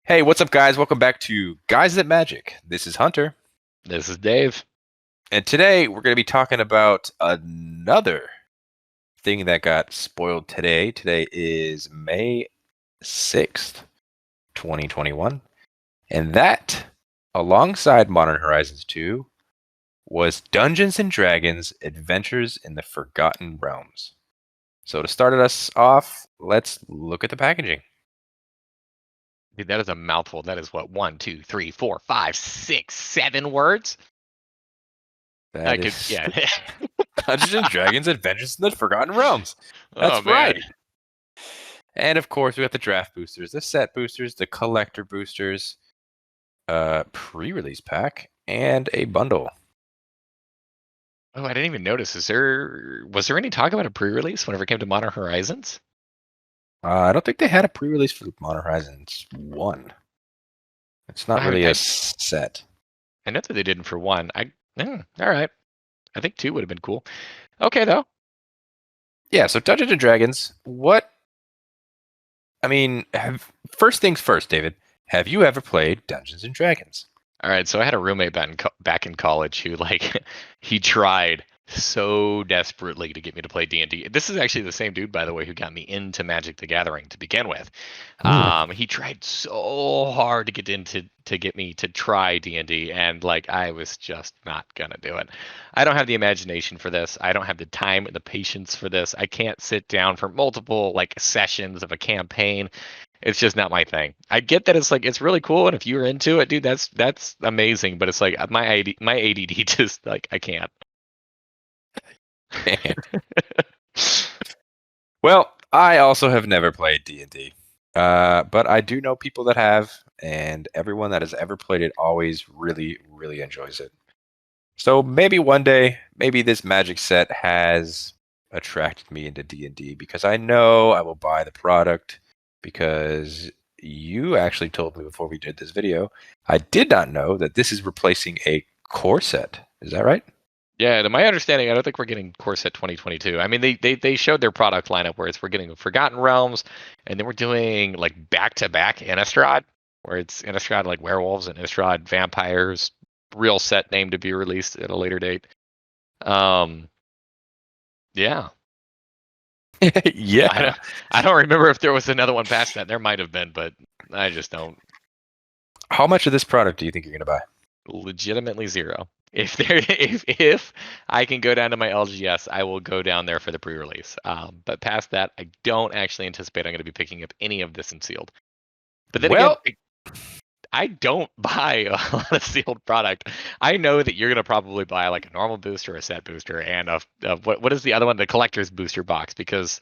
Hey, what's up, guys? Welcome back to Guys That Magic. This is Hunter, This is Dave. and today we're going to be talking about another thing that got spoiled today. Today is May 6th, 2021, and that, alongside Modern Horizons 2, was Dungeons and Dragons Adventures in the Forgotten Realms. So to start us off, let's look at the packaging. Dude, that is a mouthful. That is what? 1, 2, 3, 4, 5, 6, 7 words? That Yeah. is Dungeons and Dragons Adventures in the Forgotten Realms. Oh, That's man. right. And of course, we got the draft boosters, the set boosters, the collector boosters, pre-release pack, and a bundle. Oh, I didn't even notice. Was there any talk about a pre-release whenever it came to Modern Horizons? I don't think they had a pre-release for Modern Horizons 1. It's not I really a I, set. I know that they didn't for 1. All right. I think 2 would have been cool. Okay, though. Yeah, so Dungeons and Dragons, first things first, David. Have you ever played Dungeons and Dragons? All right, so I had a roommate back in college who he tried so desperately to get me to play D&D. This is actually the same dude, by the way, who got me into Magic the Gathering to begin with. He tried so hard to get me to try D&D, and I was just not gonna do it. I don't have the imagination for this. I don't have the time and the patience for this. I can't sit down for multiple sessions of a campaign. It's just not my thing. I get that it's really cool, and if you're into it, dude, that's amazing. But it's like my ADD just I can't. Well, I also have never played D&D. But I do know people that have, and everyone that has ever played it always really, really enjoys it. So maybe one day, maybe this Magic set has attracted me into D&D because I know I will buy the product because you actually told me before we did this video. I did not know that this is replacing a core set. Is that right? Yeah, to my understanding, I don't think we're getting Core Set 2022. I mean, they showed their product lineup where we're getting the Forgotten Realms, and then we're doing back to back Innistrad, where it's Innistrad werewolves and Innistrad vampires, real set name to be released at a later date. Yeah. I Yeah. don't I don't remember if there was another one past that. There might have been, but I just don't. How much of this product do you think you're going to buy? Legitimately zero. If I can go down to my LGS, I will go down there for the pre-release. But past that, I don't actually anticipate I'm going to be picking up any of this in sealed. But then again, Well, I don't buy a lot of sealed product. I know that you're going to probably buy a normal booster, a set booster, and what is the other one? The collector's booster box, because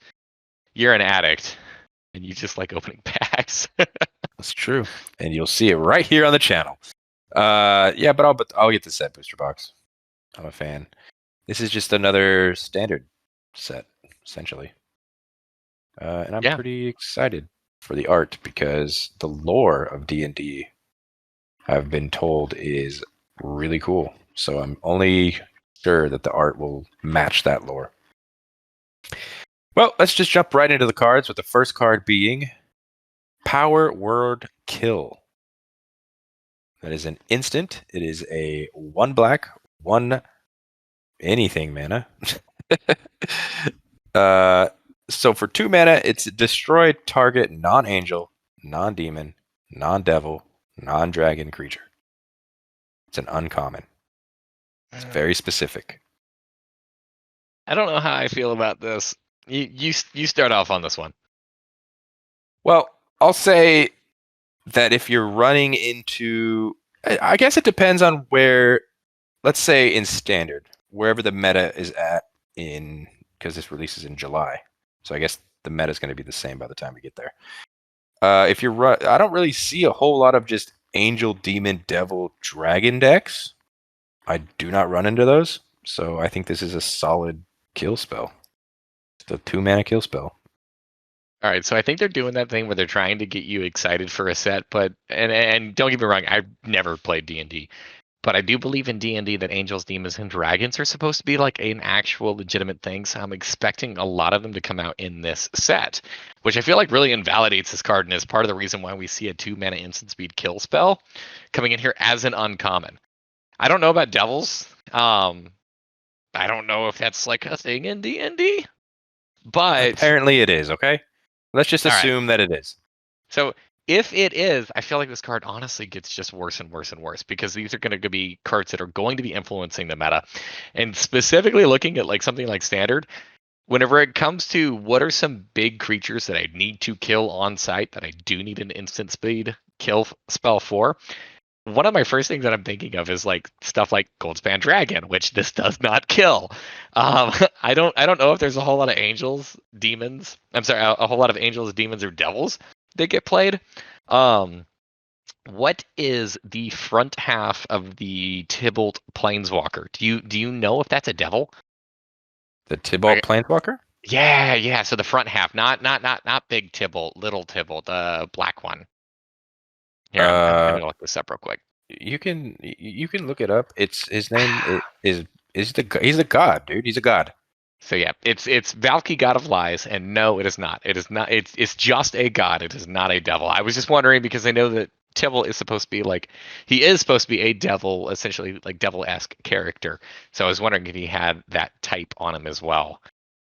you're an addict and you just like opening packs. that's true. And you'll see it right here on the channel. Yeah, but I'll get the set booster box. I'm a fan. This is just another standard set, essentially. And I'm Yeah. pretty excited for the art because the lore of D&D, I've been told, is really cool. So I'm only sure that the art will match that lore. Well, let's just jump right into the cards, with the first card being Power Word Kill. That is an instant. It is a 1 black, 1 anything mana. So for 2 mana, it's destroy target non-angel, non-demon, non-devil, non-dragon creature. It's an uncommon. It's very specific. I don't know how I feel about this. You start off on this one. Well, I'll say that if you're running into, I guess it depends on where, let's say in standard, wherever the meta is at because this releases in July. So I guess the meta is going to be the same by the time we get there. If you're I don't really see a whole lot of just angel, demon, devil, dragon decks. I do not run into those, so I think this is a solid kill spell. It's a 2 mana kill spell. All right, so I think they're doing that thing where they're trying to get you excited for a set, but and don't get me wrong, I've never played D&D. But I do believe in D&D that angels, demons, and dragons are supposed to be like an actual legitimate thing. So I'm expecting a lot of them to come out in this set, which I feel like really invalidates this card and is part of the reason why we see a 2-mana instant speed kill spell coming in here as an uncommon. I don't know about devils. I don't know if that's like a thing in D&D, but Apparently it is, okay? Let's just all right. assume that it is. So if it is, I feel like this card honestly gets just worse and worse and worse because these are going to be cards that are going to be influencing the meta. And specifically looking at like something like standard, whenever it comes to what are some big creatures that I need to kill on site that I do need an instant speed kill spell for, one of my first things that I'm thinking of is like stuff like Goldspan Dragon, which this does not kill. I don't know if there's a whole lot of angels, demons. I'm sorry, a whole lot of angels, demons, or devils that get played. Um, what is the front half of the Tybalt Planeswalker? Do you know if that's a devil? The Tybalt Like, Planeswalker? yeah. So the front half, not big Tybalt, little Tybalt, the black one. Here, I'm Uh, gonna look this up real quick. you can look it up. It's his name is he's a god, dude. He's a god. So yeah, it's Valky, God of Lies, and no, it is not. It is not. It's just a god. It is not a devil. I was just wondering because I know that Tybalt is supposed to be like he is supposed to be a devil, essentially like devil-esque character. So I was wondering if he had that type on him as well.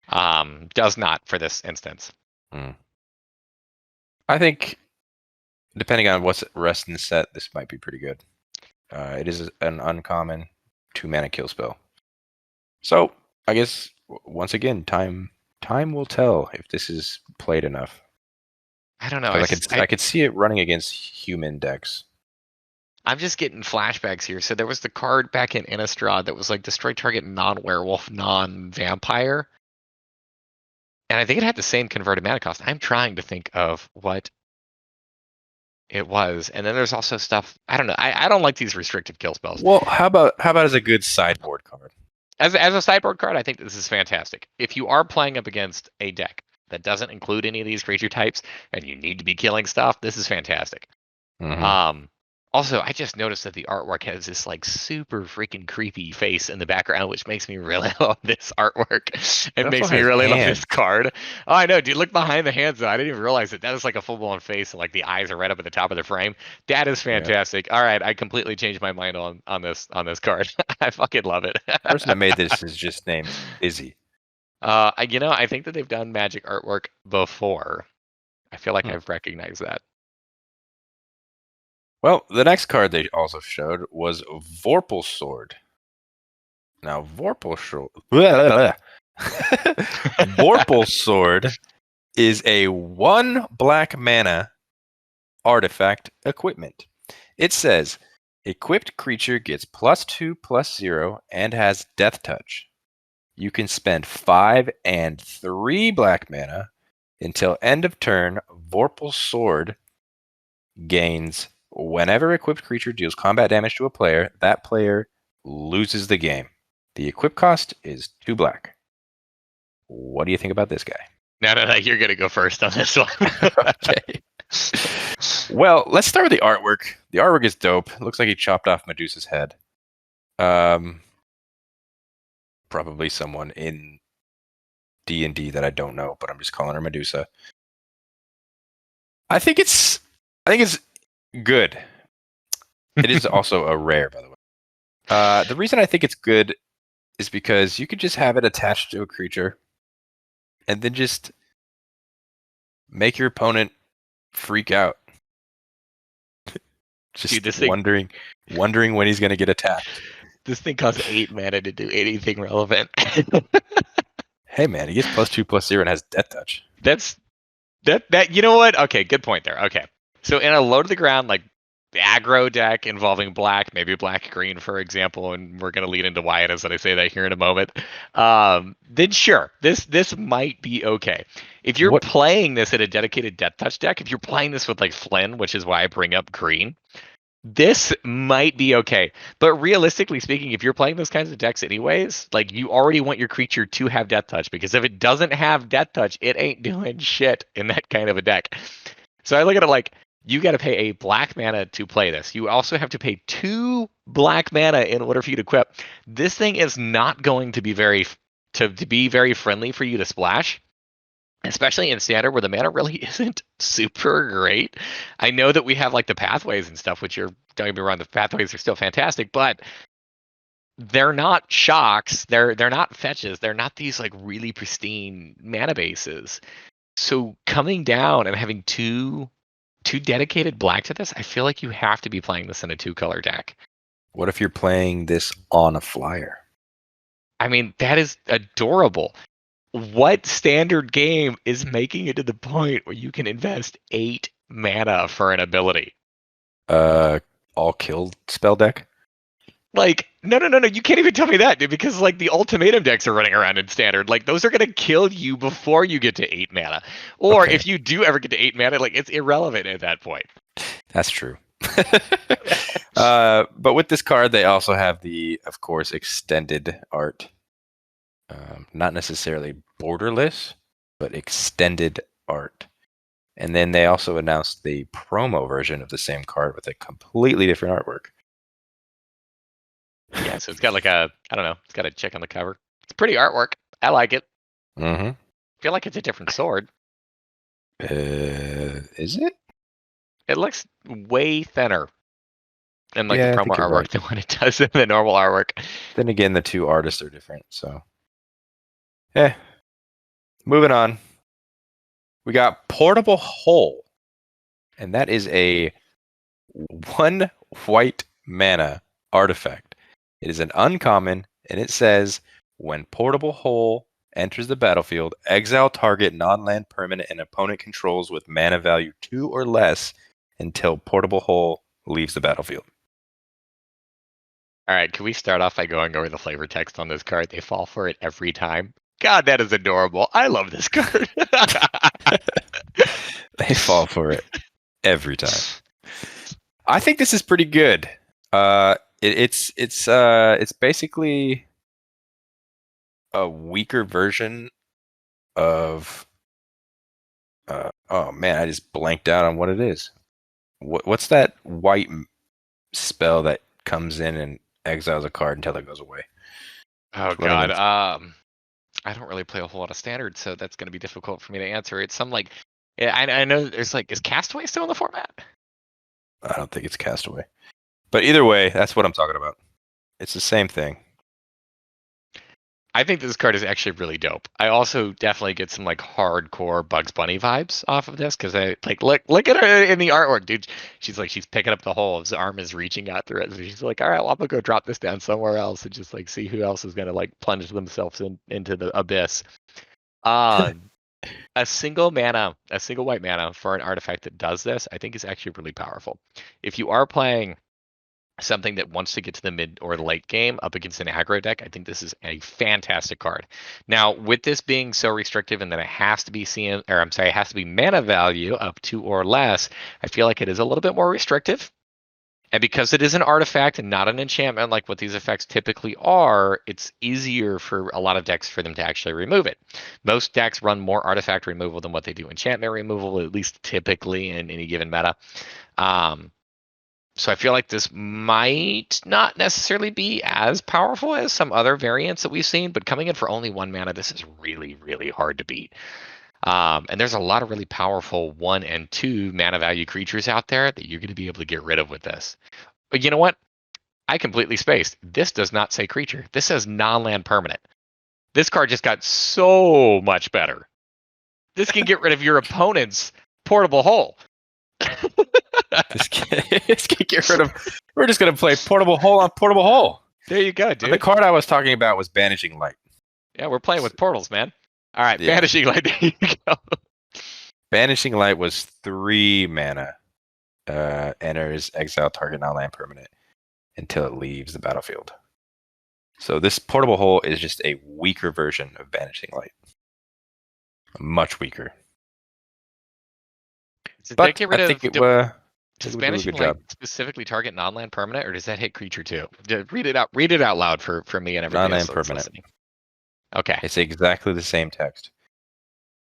Does not for this instance. Hmm. I think depending on what's rest in the set, this might be pretty good. It is an uncommon 2-mana kill spell. So I guess once again, time will tell if this is played enough. I don't know. Because I could see it running against human decks. I'm just getting flashbacks here. So there was the card back in Innistrad that was like destroy target non-werewolf, non-vampire. And I think it had the same converted mana cost. I'm trying to think of what it was. And then there's also stuff. I don't know. I don't like these restrictive kill spells. Well, how about as a good sideboard card? As a sideboard card, I think this is fantastic. If you are playing up against a deck that doesn't include any of these creature types and you need to be killing stuff, this is fantastic. Mm-hmm. Also, I just noticed that the artwork has this like super freaking creepy face in the background, which makes me really love this artwork. It It also makes me has really love hands. this card. Oh, I know, dude. Look behind the hands, though. I didn't even realize that is like a full-blown face, and like the eyes are right up at the top of the frame. That is Yeah. fantastic. All right, I completely changed my mind on this card. I fucking love it. The person that made this is just named Izzy. I think that they've done magic artwork before. I feel like Hmm. I've recognized that. Well, the next card they also showed was Vorpal Sword. Now, Vorpal Sword. Vorpal Sword is a 1 black mana artifact equipment. It says equipped creature gets +2/+0 and has death touch. You can spend 5 and 3 black mana until end of turn. Vorpal Sword gains whenever equipped creature deals combat damage to a player, that player loses the game. The equip cost is 2 black. What do you think about this guy? No. You're gonna go first on this one. Okay. Well, let's start with the artwork. The artwork is dope. It looks like he chopped off Medusa's head. Probably someone in D&D that I don't know, but I'm just calling her Medusa. I think it's good. It is also a rare, by the way. The reason I think it's good is because you could just have it attached to a creature and then just make your opponent freak out. Just Dude, this thing wondering when he's going to get attacked. this thing costs 8 mana to do anything relevant. Hey man, he gets +2/+0 and has death touch. That's that you know what? Okay, good point there. Okay. So in a low to the ground like aggro deck involving black, maybe black green, for example, and we're gonna lead into why it is that I say that here in a moment. Then sure, this might be okay. If you're What? playing this in a dedicated death touch deck, if you're playing this with like Flynn, which is why I bring up green, this might be okay. But realistically speaking, if you're playing those kinds of decks anyways, like you already want your creature to have death touch because if it doesn't have death touch, it ain't doing shit in that kind of a deck. So I look at it like You got to pay a black mana to play this. You also have to pay 2 black mana in order for you to equip. This thing is not going to be very friendly for you to splash, especially in standard where the mana really isn't super great. I know that we have like the pathways and stuff, which don't get me wrong, the pathways are still fantastic, but they're not shocks. They're not fetches. They're not these like really pristine mana bases. So coming down and having two dedicated black to this, I feel like you have to be playing this in a 2-color deck. What if you're playing this on a flyer? I mean, that is adorable. What standard game is making it to the point where you can invest 8 mana for an ability? All kill spell deck. Like, no, you can't even tell me that, dude, because like the ultimatum decks are running around in standard. Like those are gonna kill you before you get to 8 mana. Or Okay. if you do ever get to 8 mana, like it's irrelevant at that point. That's true. But with this card, they also have the, of course, extended art. Not necessarily borderless, but extended art. And then they also announced the promo version of the same card with a completely different artwork. Yeah, so it's got like I don't know, it's got a chick on the cover. It's pretty artwork. I like it. Mm-hmm. I feel like it's a different sword. Is it? It looks way thinner in like the Yeah, I promo think you're artwork right. than what it does in the normal artwork. Then again, the two artists are different, so. Moving on. We got Portable Hole, and that is a 1 white mana artifact. It is an uncommon, and it says when Portable Hole enters the battlefield, exile target non-land permanent and opponent controls with mana value 2 or less until Portable Hole leaves the battlefield. All right, can we start off by going over the flavor text on this card? They fall for it every time. God, that is adorable. I love this card. They fall for it every time. I think this is pretty good. It's basically a weaker version of. Oh man, I just blanked out on what it is. What's that white spell that comes in and exiles a card until it goes away? Oh It's running God. in- I don't really play a whole lot of standard, so that's going to be difficult for me to answer. It's some like, yeah, I know there's like, is Castaway still in the format? I don't think it's Castaway, but either way, that's what I'm talking about. It's the same thing. I think this card is actually really dope. I also definitely get some like hardcore Bugs Bunny vibes off of this because I like look at her in the artwork, dude. She's picking up the hole. His arm is reaching out through it. So she's like, all right, well, I'm gonna go drop this down somewhere else and just like see who else is gonna like plunge themselves into the abyss. Um, a single white mana for an artifact that does this, I think is actually really powerful. If you are playing something that wants to get to the mid or late game up against an aggro deck, I think this is a fantastic card. Now, with this being so restrictive and that it has to be it has to be mana value up 2 or less, I feel like it is a little bit more restrictive. And because it is an artifact and not an enchantment like what these effects typically are, it's easier for a lot of decks for them to actually remove it. Most decks run more artifact removal than what they do enchantment removal, at least typically in any given meta. So I feel like this might not necessarily be as powerful as some other variants that we've seen, but coming in for only 1 mana, this is really, really hard to beat. And there's a lot of really powerful 1 and 2 mana value creatures out there that you're going to be able to get rid of with this. But you know what? I completely spaced. This does not say creature. This says non-land permanent. This card just got so much better. This can get rid of your opponent's portable hole. This can get rid of. We're just gonna play Portable Hole on Portable Hole. There you go, dude. The card I was talking about was Banishing Light. Yeah, we're playing with portals, man. All right, Yeah. Banishing Light. There you go. Banishing Light was 3 mana. Enters exile target non-land permanent until it leaves the battlefield. So this Portable Hole is just a weaker version of Banishing Light. Much weaker. Does But that get rid I of? think it Does would do a Banishing good Light job. specifically target non-land permanent, or does that hit creature too? Read it out. Read it out loud for me and everybody Non-land else that's permanent. listening. Okay. It's exactly the same text.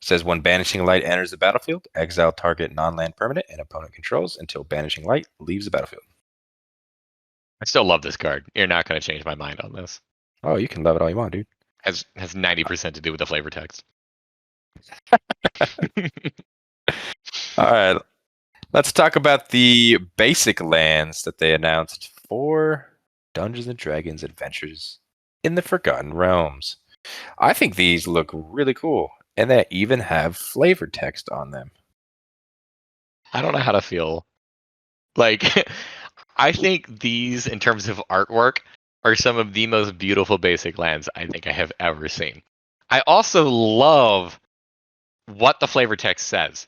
says when Banishing Light enters the battlefield, exile target non-land permanent and opponent controls until Banishing Light leaves the battlefield. I still love this card. You're not going to change my mind on this. Oh, you can love it all you want, dude. Has 90% to do with the flavor text. All right. Let's talk about the basic lands that they announced for Dungeons and Dragons Adventures in the Forgotten Realms. I think these look really cool, and they even have flavor text on them. I don't know how to feel. Like, I think these, in terms of artwork, are some of the most beautiful basic lands I think I have ever seen. I also love what the flavor text says.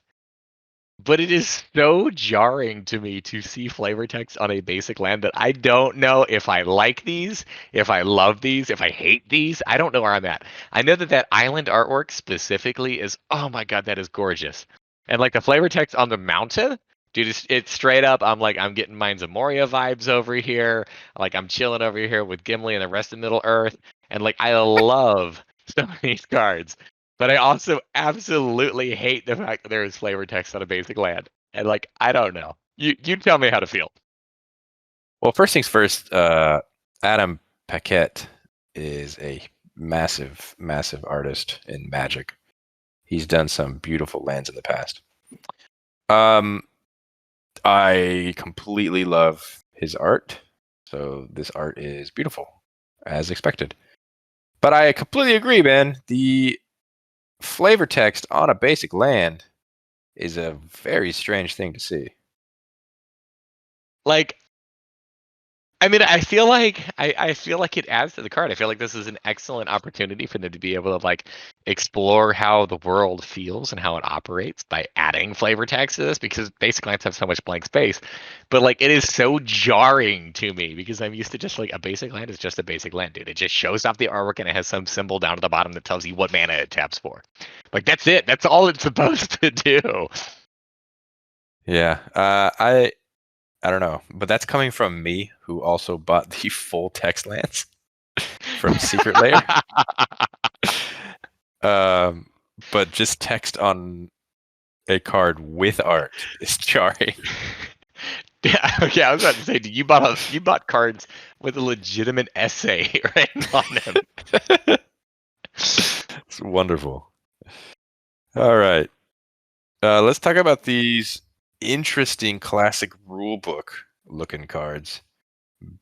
But it is so jarring to me to see flavor text on a basic land that I don't know if I like these, if I love these, if I hate these. I don't know where I'm at. I know that that island artwork specifically is, oh my god, that is gorgeous. And like the flavor text on the mountain, dude, it's straight up. I'm like, I'm getting Mines of Moria vibes over here. Like I'm chilling over here with Gimli and the rest of Middle Earth. And like I love some of these cards. But I also absolutely hate the fact that there is flavor text on a basic land. And like, I don't know. You tell me how to feel. Well, first things first, Adam Paquette is a massive, massive artist in Magic. He's done some beautiful lands in the past. I completely love his art. So this art is beautiful, as expected. But I completely agree, man. The flavor text on a basic land is a very strange thing to see. Like, I mean, I feel like it adds to the card. I feel like this is an excellent opportunity for them to be able to like explore how the world feels and how it operates by adding flavor text to this, because basic lands have so much blank space. But like it is so jarring to me because I'm used to just like a basic land is just a basic land, dude. It just shows off the artwork and it has some symbol down at the bottom that tells you what mana it taps for. Like that's it. That's all it's supposed to do. Yeah, I don't know, but that's coming from me, who also bought the full text lands from Secret Lair. But just text on a card with art is jarring. Yeah, okay. I was about to say, you bought cards with a legitimate essay written on them. It's wonderful. All right, let's talk about these interesting classic rulebook looking cards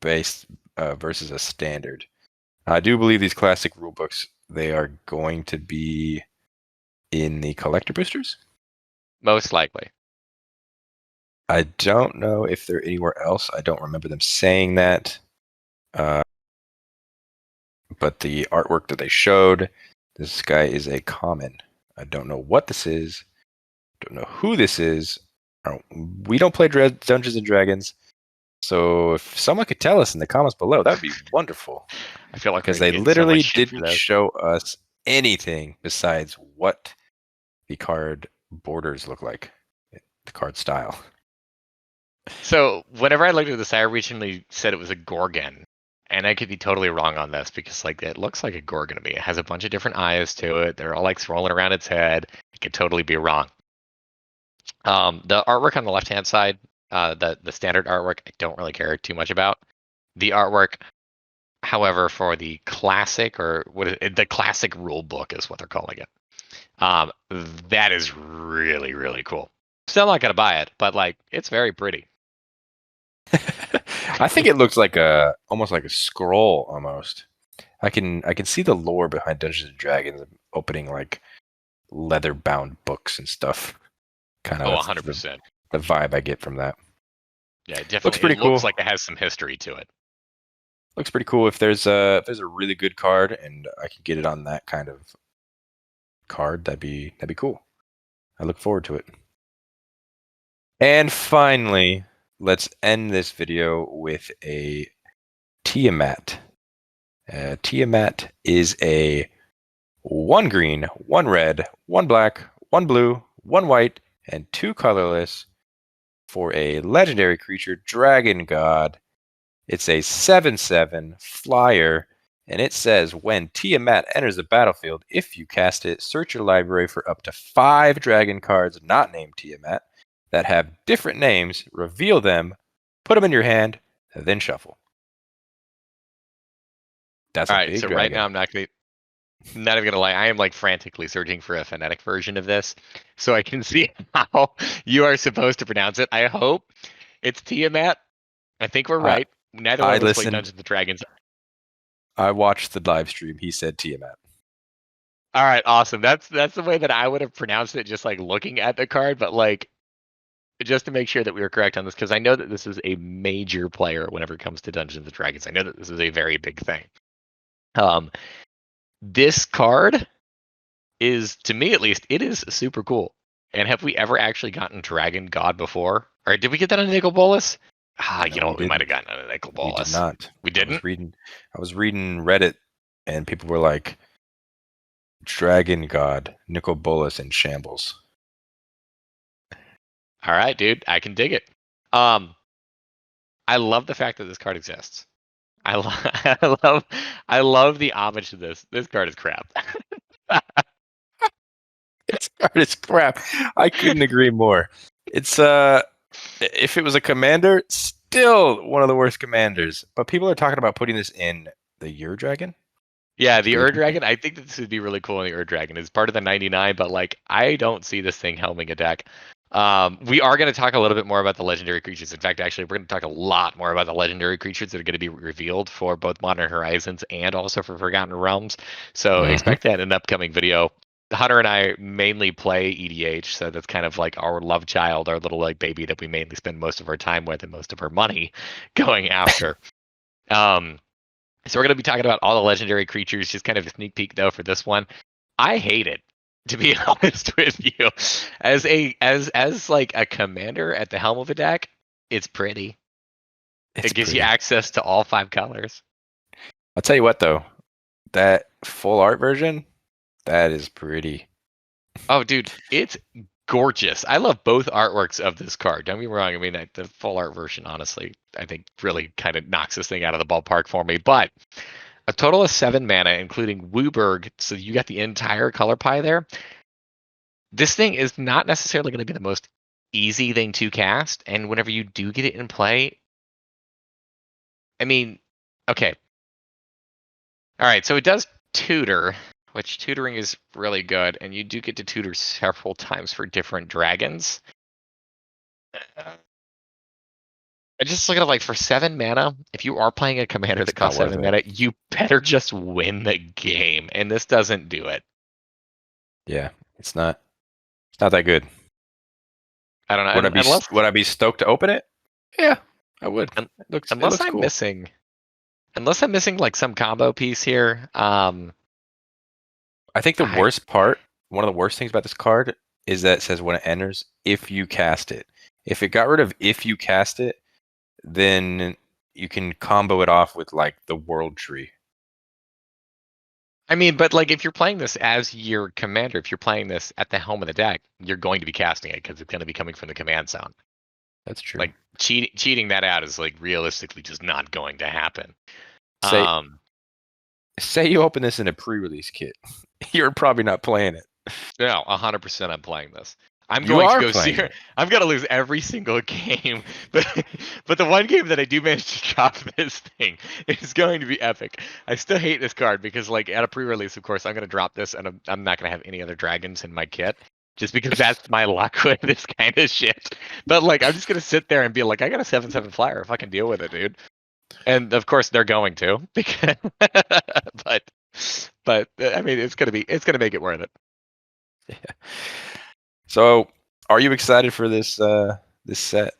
based versus a standard. I do believe these classic rulebooks, they are going to be in the collector boosters. Most likely. I don't know if they're anywhere else. I don't remember them saying that. But the artwork that they showed, this guy is a common. I don't know what this is. Don't know who this is. We don't play Dungeons and Dragons. So if someone could tell us in the comments below, that would be wonderful. I feel like because they literally didn't show us anything besides what the card borders look like, the card style. So whenever I looked at this, I originally said it was a Gorgon, and I could be totally wrong on this because like it looks like a Gorgon to me. It has a bunch of different eyes to it. They're all like swirling around its head. I could totally be wrong. The artwork on the left-hand side, the standard artwork, I don't really care too much about. The artwork, however, for the classic the classic rule book is what they're calling it. That is really, really cool. Still not gonna buy it, but like it's very pretty. I think it looks like almost like a scroll almost. I can see the lore behind Dungeons and Dragons opening like leather bound books and stuff. Kind of 100%. The vibe I get from that. Yeah, it definitely Looks pretty cool. Looks like it has some history to it. Looks pretty cool. If there's a really good card and I can get it on that kind of card, that'd be cool. I look forward to it. And finally, let's end this video with a Tiamat. Tiamat is a 1 green, 1 red, 1 black, 1 blue, 1 white, and 2 colorless for a legendary creature, Dragon God. It's a 7/7 flyer, And it says, when Tiamat enters the battlefield, if you cast it, search your library for up to 5 dragon cards not named Tiamat that have different names, reveal them, put them in your hand, then shuffle. That's All a right, big so right now dragon. I'm not even gonna lie, I am like frantically searching for a phonetic version of this so I can see how you are supposed to pronounce it. I hope it's Tiamat. I think we're I, right. Neither one I of us play listened. Dungeons and Dragons. I watched the live stream. He said Tiamat. All right, awesome. That's the way that I would have pronounced it, just like looking at the card, but like just to make sure that we were correct on this, because I know that this is a major player whenever it comes to Dungeons and Dragons. I know that this is a very big thing. This card is, to me at least, it is super cool. And have we ever actually gotten Dragon God before? Or did we get that on Nicol Bolas? You No, know we what? We might didn't. have gotten it on Nicol We did Bolas. not. We didn't? I was reading Reddit, and people were like, Dragon God, Nicol Bolas in shambles. All right, dude. I can dig it. I love the fact that this card exists. I love the homage to this. This card is crap. This card is crap. I couldn't agree more. It's if it was a commander, still one of the worst commanders. But people are talking about putting this in the Ur Dragon. Yeah, the Ur Dragon. Dragon. I think that this would be really cool in the Ur Dragon. It's part of the 99, but like I don't see this thing helming a deck. We are going to talk a little bit more about the legendary creatures. In fact, actually, we're going to talk a lot more about the legendary creatures that are going to be revealed for both Modern Horizons and also for Forgotten Realms. So expect that in an upcoming video. Hunter and I mainly play EDH, so that's kind of like our love child, our little like baby that we mainly spend most of our time with and most of our money going after. So we're going to be talking about all the legendary creatures. Just kind of a sneak peek though for this one. I hate it, to be honest with you. As like a commander at the helm of a deck, it's pretty. It's It gives you pretty. access to all 5 colors. I'll tell you what though, that full art version, that is pretty. Oh, dude, it's gorgeous. I love both artworks of this card. Don't get me wrong. I mean, the full art version, honestly, I think really kind of knocks this thing out of the ballpark for me. But a total of 7 mana, including Wooburg. So you got the entire color pie there. This thing is not necessarily going to be the most easy thing to cast. And whenever you do get it in play, I mean, okay. All right, so it does tutor, which tutoring is really good. And you do get to tutor several times for different dragons. I just look at it like for 7 mana, if you are playing a commander that It's not costs worth 7 it. mana, you better just win the game. And this doesn't do it. Yeah, it's not. It's not that good. I don't know. Would I be Unless Would I be stoked to open it? Yeah, I would. un- It unless looks I'm cool. missing like some combo piece here. I think the I worst part, one of the worst things about this card is that it says when it enters, if you cast it. If it got rid of if you cast it, then you can combo it off with like the world tree. mean, but like if you're playing this as your commander, if you're playing this at the helm of the deck, you're going to be casting it because it's going to be coming from the command zone. That's true. Like cheating that out is like realistically just not going to happen. Say say you open this in a pre-release kit. You're probably not playing it. No, 100% I'm playing this. I'm You going to are go playing see. it. I'm gonna lose every single game, but the one game that I do manage to drop this thing is going to be epic. I still hate this card because, like, at a pre-release, of course, I'm gonna drop this, and I'm not gonna have any other dragons in my kit, just because that's my luck with this kind of shit. But like, I'm just gonna sit there and be like, I got a 7/7 flyer. If I can deal with it, dude. And of course, they're going to because, but I mean, it's gonna make it worth it. Yeah. So, are you excited for this set?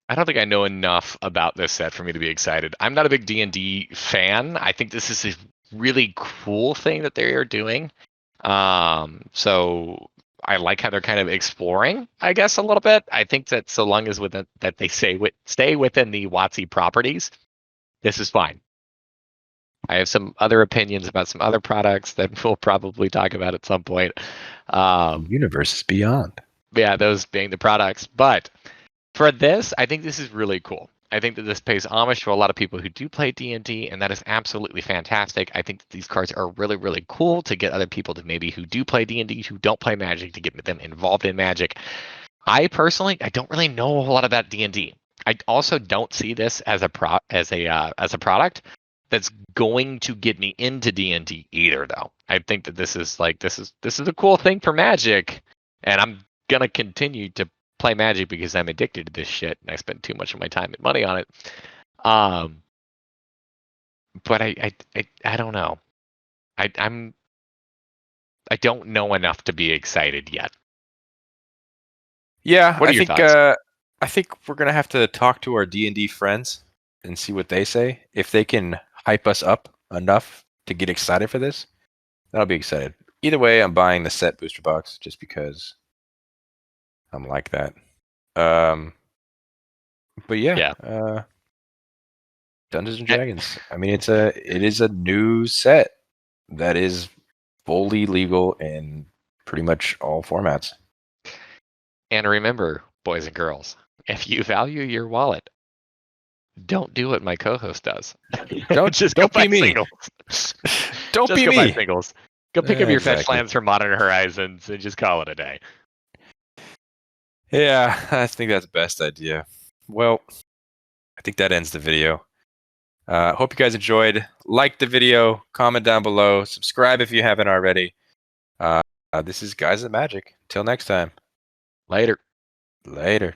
I don't think I know enough about this set for me to be excited. I'm not a big D&D fan. I think this is a really cool thing that they are doing. So I like how they're kind of exploring, I guess, a little bit. I think that so long as that they stay within the WotC properties, this is fine. I have some other opinions about some other products that we'll probably talk about at some point. The universe is beyond. Yeah, those being the products. But for this, I think this is really cool. I think that this pays homage to a lot of people who do play D&D, and that is absolutely fantastic. I think that these cards are really, really cool to get other people to maybe who do play D&D, who don't play Magic, to get them involved in Magic. I personally, I don't really know a whole lot about D&D. I also don't see this as a product that's going to get me into D&D either, though. I think that this is a cool thing for Magic, and I'm gonna continue to play Magic because I'm addicted to this shit and I spend too much of my time and money on it. But I don't know. I don't know enough to be excited yet. Yeah, What are your thoughts? I think we're gonna have to talk to our D&D friends and see what they say. If they can hype us up enough to get excited for this, then I'll be excited. Either way, I'm buying the set booster box just because I'm like that. But yeah, Dungeons and Dragons. I mean, it is a new set that is fully legal in pretty much all formats. And remember, boys and girls, if you value your wallet, don't do what my co-host does. Just go Don't buy be me. singles. Don't Just be go buy me. singles. Go pick up your fetch Exactly. lands from Modern Horizons and just call it a day. Yeah, I think that's the best idea. Well, I think that ends the video. Hope you guys enjoyed. Like the video, comment down below, subscribe if you haven't already. This is Guys at Magic. Till next time. Later. Later.